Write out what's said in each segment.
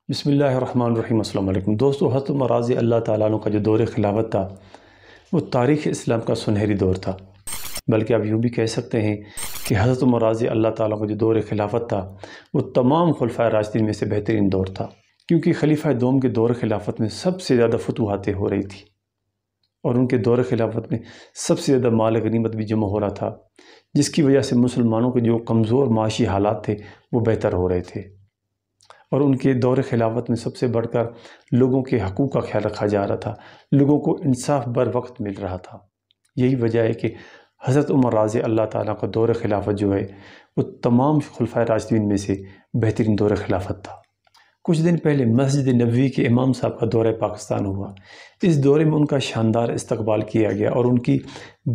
بسم اللہ الرحمن الرحیم۔ السلام علیکم دوستو، حضرت عمر رضی اللہ تعالیٰ عنہ کا جو دور خلافت تھا وہ تاریخ اسلام کا سنہری دور تھا، بلکہ آپ یوں بھی کہہ سکتے ہیں کہ حضرت عمر رضی اللہ تعالیٰ کا جو دور خلافت تھا وہ تمام خلفائے راشدین میں سے بہترین دور تھا، کیونکہ خلیفہ دوم کے دور خلافت میں سب سے زیادہ فتوحاتیں ہو رہی تھی اور ان کے دور خلافت میں سب سے زیادہ مال غنیمت بھی جمع ہو رہا تھا، جس کی وجہ سے مسلمانوں کے جو کمزور معاشی حالات تھے وہ بہتر ہو رہے تھے، اور ان کے دور خلافت میں سب سے بڑھ کر لوگوں کے حقوق کا خیال رکھا جا رہا تھا، لوگوں کو انصاف بر وقت مل رہا تھا۔ یہی وجہ ہے کہ حضرت عمر رضی اللہ تعالیٰ کا دور خلافت جو ہے وہ تمام خلفائے راشدین میں سے بہترین دور خلافت تھا۔ کچھ دن پہلے مسجد نبوی کے امام صاحب کا دورہ پاکستان ہوا۔ اس دورے میں ان کا شاندار استقبال کیا گیا اور ان کی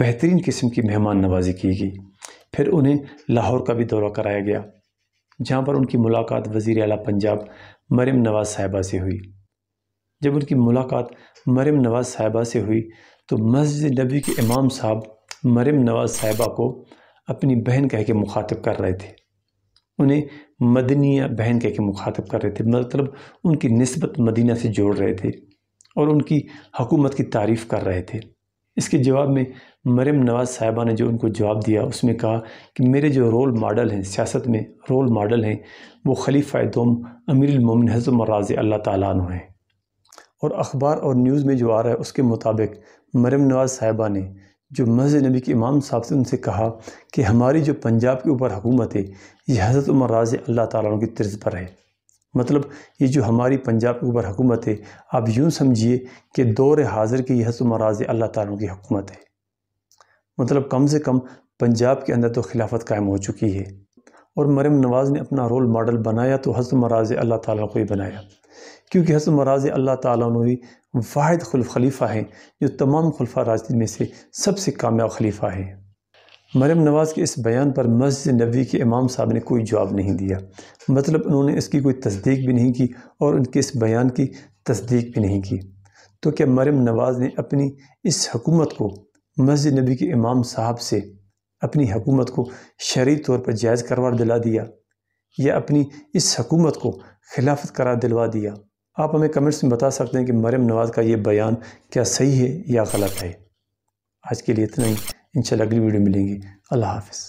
بہترین قسم کی مہمان نوازی کی گئی۔ پھر انہیں لاہور کا بھی دورہ کرایا گیا، جہاں پر ان کی ملاقات وزیر اعلیٰ پنجاب مریم نواز صاحبہ سے ہوئی۔ جب ان کی ملاقات مریم نواز صاحبہ سے ہوئی تو مسجد نبوی کے امام صاحب مریم نواز صاحبہ کو اپنی بہن کہہ کے مخاطب کر رہے تھے، انہیں مدنیہ بہن کہہ کے مخاطب کر رہے تھے، مطلب ان کی نسبت مدینہ سے جوڑ رہے تھے اور ان کی حکومت کی تعریف کر رہے تھے۔ اس کے جواب میں مریم نواز صاحبہ نے جو ان کو جواب دیا، اس میں کہا کہ میرے جو رول ماڈل ہیں، سیاست میں رول ماڈل ہیں، وہ خلیفہ دوم امیر المومنین حضرت عمر رضی اللہ تعالیٰ عنہ ہیں۔ اور اخبار اور نیوز میں جو آ رہا ہے اس کے مطابق مریم نواز صاحبہ نے جو مسجد نبی کے امام صاحب سے ان سے کہا کہ ہماری جو پنجاب کے اوپر حکومت ہے یہ حضرت عمر رضی اللہ تعالیٰ عنہ کی طرز پر ہے، مطلب یہ جو ہماری پنجاب کے اوپر حکومت ہے آپ یوں سمجھیے کہ دور حاضر کی یہ حضرت عمر رضی اللہ تعالیٰ عنہ کی حکومت ہے، مطلب کم سے کم پنجاب کے اندر تو خلافت قائم ہو چکی ہے۔ اور مریم نواز نے اپنا رول ماڈل بنایا تو حضرت عمر رضی اللہ تعالیٰ کو ہی بنایا، کیونکہ حضرت عمر رضی اللہ تعالیٰ عنہ ہی واحد خلیفہ ہیں جو تمام خلفائے راشدین میں سے سب سے کامیاب خلیفہ ہیں۔ مریم نواز کے اس بیان پر مسجد نبوی کے امام صاحب نے کوئی جواب نہیں دیا، مطلب انہوں نے اس کی کوئی تصدیق بھی نہیں کی اور ان کے اس بیان کی تصدیق بھی نہیں کی۔ تو کیا مریم نواز نے اپنی اس حکومت کو مسجد نبوی کے امام صاحب سے اپنی حکومت کو شرعی طور پر جائز قرار دلا دیا یا اپنی اس حکومت کو خلافت قرار دلوا دیا؟ آپ ہمیں کمنٹس میں بتا سکتے ہیں کہ مریم نواز کا یہ بیان کیا صحیح ہے یا غلط ہے۔ آج کے لیے اتنا ہی، انشاءاللہ اگلی ویڈیو ملیں گی۔ اللہ حافظ۔